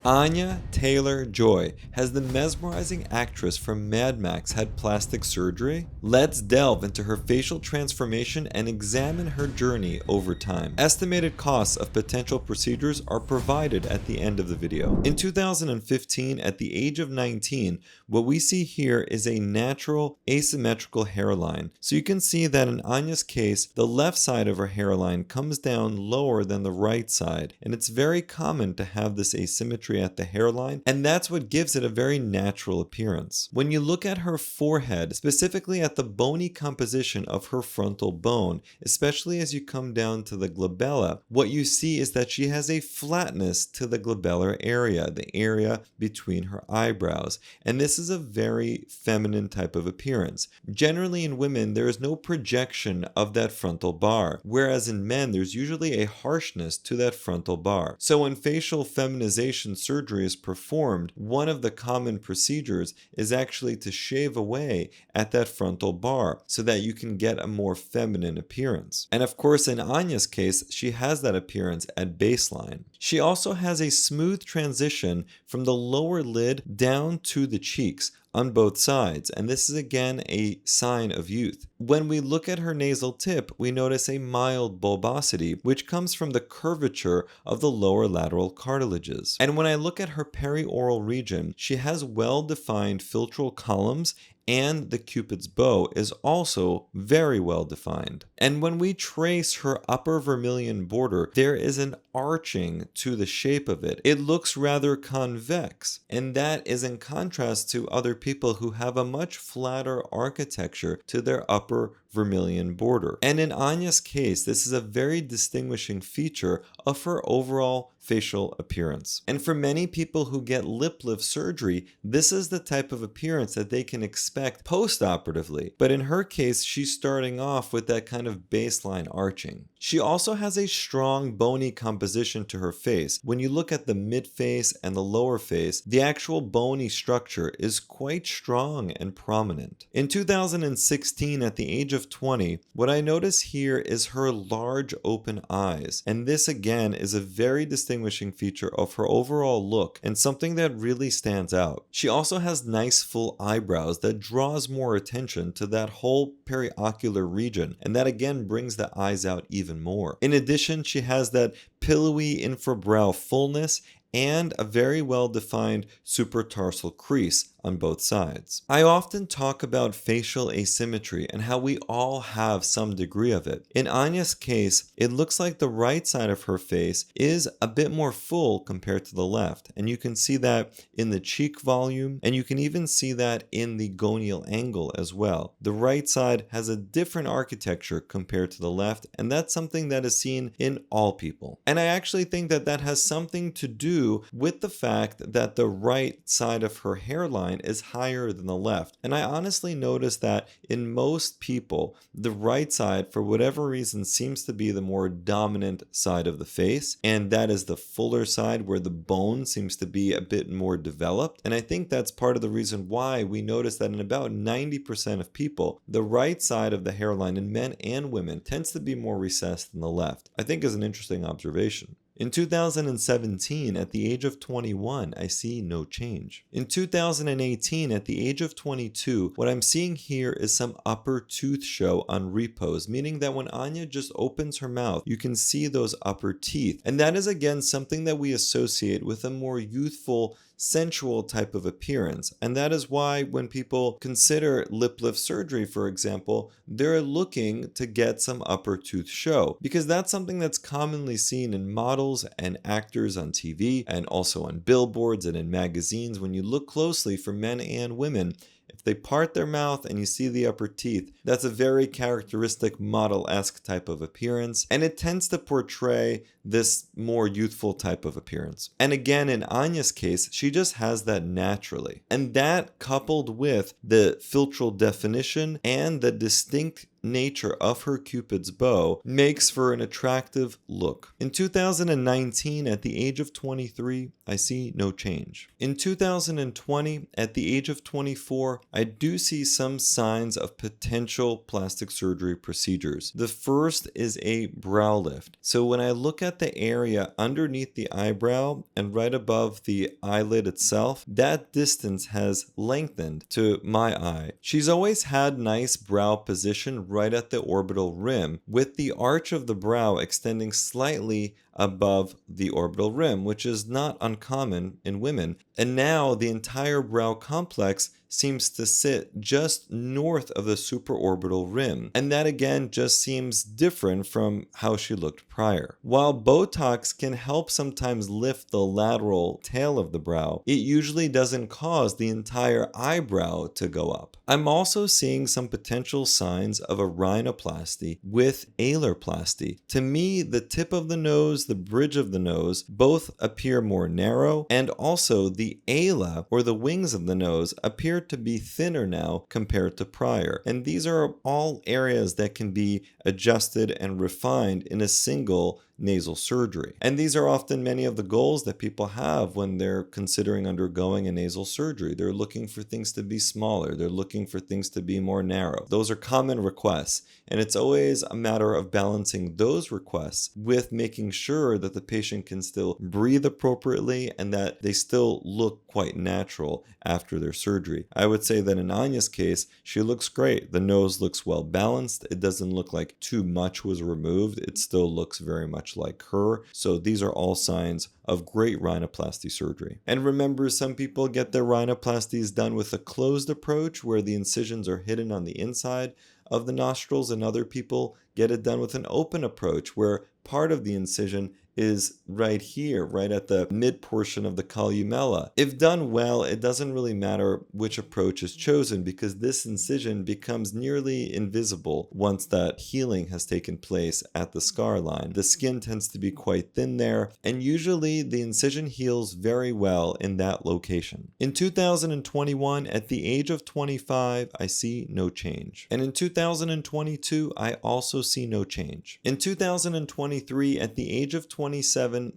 Anya Taylor-Joy has the mesmerizing actress from Mad Max had plastic surgery? Let's delve into her facial transformation and examine her journey over time. Estimated costs of potential procedures are provided at the end of the video. In 2015, at the age of 19, what we see here is a natural asymmetrical hairline. So you can see that in Anya's case, the left side of her hairline comes down lower than the right side, and it's very common to have this asymmetry at the hairline, and that's what gives it a very natural appearance. When you look at her forehead, specifically at the bony composition of her frontal bone, especially as you come down to the glabella, what you see is that she has a flatness to the glabellar area, the area between her eyebrows, and this is a very feminine type of appearance. Generally in women, there is no projection of that frontal bar, whereas in men, there's usually a harshness to that frontal bar. So when facial feminization surgery is performed, one of the common procedures is actually to shave away at that frontal bar so that you can get a more feminine appearance. And of course, in Anya's case, she has that appearance at baseline. She also has a smooth transition from the lower lid down to the cheeks on both sides, and this is again a sign of youth. When we look at her nasal tip, we notice a mild bulbosity, which comes from the curvature of the lower lateral cartilages. And when I look at her perioral region, she has well-defined philtral columns, and the Cupid's bow is also very well defined. And when we trace her upper vermilion border, there is an arching to the shape of it. It looks rather convex, and that is in contrast to other people who have a much flatter architecture to their upper vermilion border. And in Anya's case, this is a very distinguishing feature of her overall facial appearance. And for many people who get lip lift surgery, this is the type of appearance that they can expect post-operatively. But in her case, she's starting off with that kind of baseline arching. She also has a strong bony composition to her face. When you look at the mid-face and the lower face, the actual bony structure is quite strong and prominent. In 2016, at the age of 20, what I notice here is her large open eyes, and this again is a very distinguishing feature of her overall look and something that really stands out. She also has nice full eyebrows that draws more attention to that whole periocular region, and that again brings the eyes out even more. In addition, she has that pillowy infrabrow fullness and a very well-defined supratarsal crease on both sides. I often talk about facial asymmetry and how we all have some degree of it. In Anya's case, it looks like the right side of her face is a bit more full compared to the left, and you can see that in the cheek volume, and you can even see that in the gonial angle as well. The right side has a different architecture compared to the left, and that's something that is seen in all people. And I actually think that that has something to do with the fact that the right side of her hairline is higher than the left. And I honestly noticed that in most people, the right side, for whatever reason, seems to be the more dominant side of the face. And that is the fuller side where the bone seems to be a bit more developed. And I think that's part of the reason why we notice that in about 90% of people, the right side of the hairline in men and women tends to be more recessed than the left. I think is an interesting observation. In 2017, at the age of 21, I see no change. In 2018, at the age of 22, what I'm seeing here is some upper tooth show on repose, meaning that when Anya just opens her mouth, you can see those upper teeth. And that is again something that we associate with a more youthful, sensual type of appearance. And that is why when people consider lip lift surgery, for example, they're looking to get some upper tooth show, because that's something that's commonly seen in models and actors on TV and also on billboards and in magazines. When you look closely for men and women, if they part their mouth and you see the upper teeth, that's a very characteristic model-esque type of appearance, and it tends to portray this more youthful type of appearance. And again, in Anya's case, she just has that naturally. And that, coupled with the philtral definition and the distinct nature of her Cupid's bow makes for an attractive look. In 2019, at the age of 23, I see no change. In 2020, at the age of 24, I do see some signs of potential plastic surgery procedures. The first is a brow lift. So when I look at the area underneath the eyebrow and right above the eyelid itself, that distance has lengthened to my eye. She's always had nice brow position right at the orbital rim, with the arch of the brow extending slightly above the orbital rim, which is not uncommon in women. And now the entire brow complex seems to sit just north of the supraorbital rim. And that again just seems different from how she looked prior. While Botox can help sometimes lift the lateral tail of the brow, it usually doesn't cause the entire eyebrow to go up. I'm also seeing some potential signs of a rhinoplasty with alarplasty. To me, the tip of the nose, the bridge of the nose, both appear more narrow, and also the ala, or the wings of the nose, appear to be thinner now compared to prior. And these are all areas that can be adjusted and refined in a single nasal surgery. And these are often many of the goals that people have when they're considering undergoing a nasal surgery. They're looking for things to be smaller. They're looking for things to be more narrow. Those are common requests. And it's always a matter of balancing those requests with making sure that the patient can still breathe appropriately and that they still look quite natural after their surgery. I would say that in Anya's case, she looks great. The nose looks well balanced. It doesn't look like too much was removed. It still looks very much like her. So these are all signs of great rhinoplasty surgery. And remember, some people get their rhinoplasties done with a closed approach where the incisions are hidden on the inside of the nostrils, and other people get it done with an open approach where part of the incision is right here, right at the mid portion of the columella. If done well, it doesn't really matter which approach is chosen because this incision becomes nearly invisible once that healing has taken place at the scar line. The skin tends to be quite thin there, and usually the incision heals very well in that location. In 2021, at the age of 25, I see no change. And in 2022, I also see no change. In 2023, at the age of 27,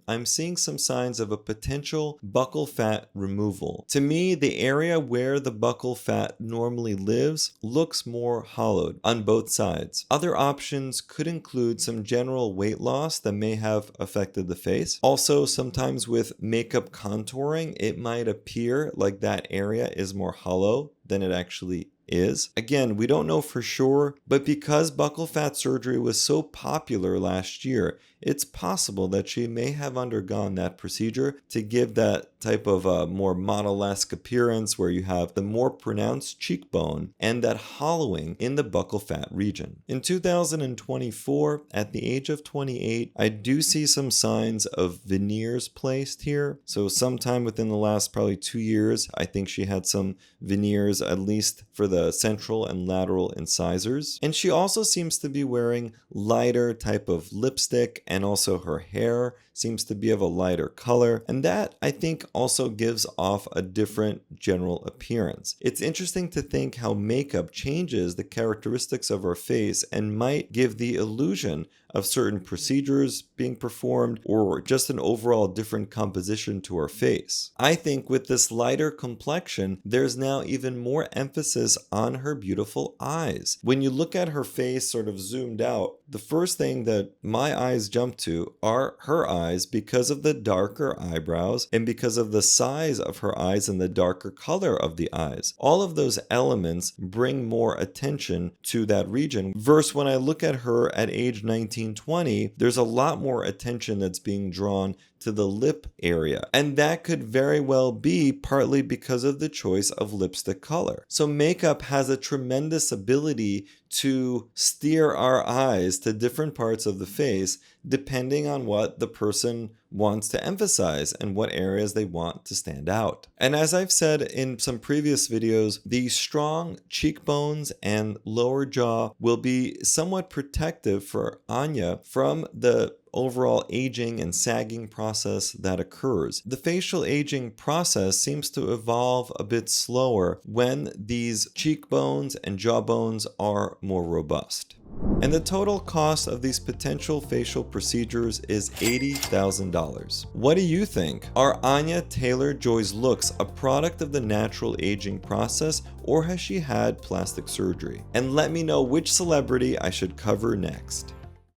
I'm seeing some signs of a potential buccal fat removal. To me, the area where the buccal fat normally lives looks more hollowed on both sides. Other options could include some general weight loss that may have affected the face. Also, sometimes with makeup contouring, it might appear like that area is more hollow than it actually is. Again, we don't know for sure, but because buccal fat surgery was so popular last year, it's possible that she may have undergone that procedure to give that type of a more model-esque appearance where you have the more pronounced cheekbone and that hollowing in the buccal fat region. In 2024, at the age of 28, I do see some signs of veneers placed here. So sometime within the last probably 2 years, I think she had some veneers, at least for the central and lateral incisors. And she also seems to be wearing lighter type of lipstick, and also her hair seems to be of a lighter color. And that, I think, also gives off a different general appearance. It's interesting to think how makeup changes the characteristics of our face and might give the illusion of certain procedures being performed or just an overall different composition to our face. I think with this lighter complexion, there's now even more emphasis on her beautiful eyes. When you look at her face sort of zoomed out, the first thing that my eyes jump to are her eyes because of the darker eyebrows and because of the size of her eyes and the darker color of the eyes. All of those elements bring more attention to that region. Versus when I look at her at age 19-20, there's a lot more attention that's being drawn to the lip area. And that could very well be partly because of the choice of lipstick color. So makeup has a tremendous ability to steer our eyes to different parts of the face depending on what the person wants to emphasize and what areas they want to stand out. And as I've said in some previous videos, the strong cheekbones and lower jaw will be somewhat protective for Anya from the overall aging and sagging process that occurs. The facial aging process seems to evolve a bit slower when these cheekbones and jawbones are more robust. And the total cost of these potential facial procedures is $80,000. What do you think? Are Anya Taylor-Joy's looks a product of the natural aging process, or has she had plastic surgery? And let me know which celebrity I should cover next.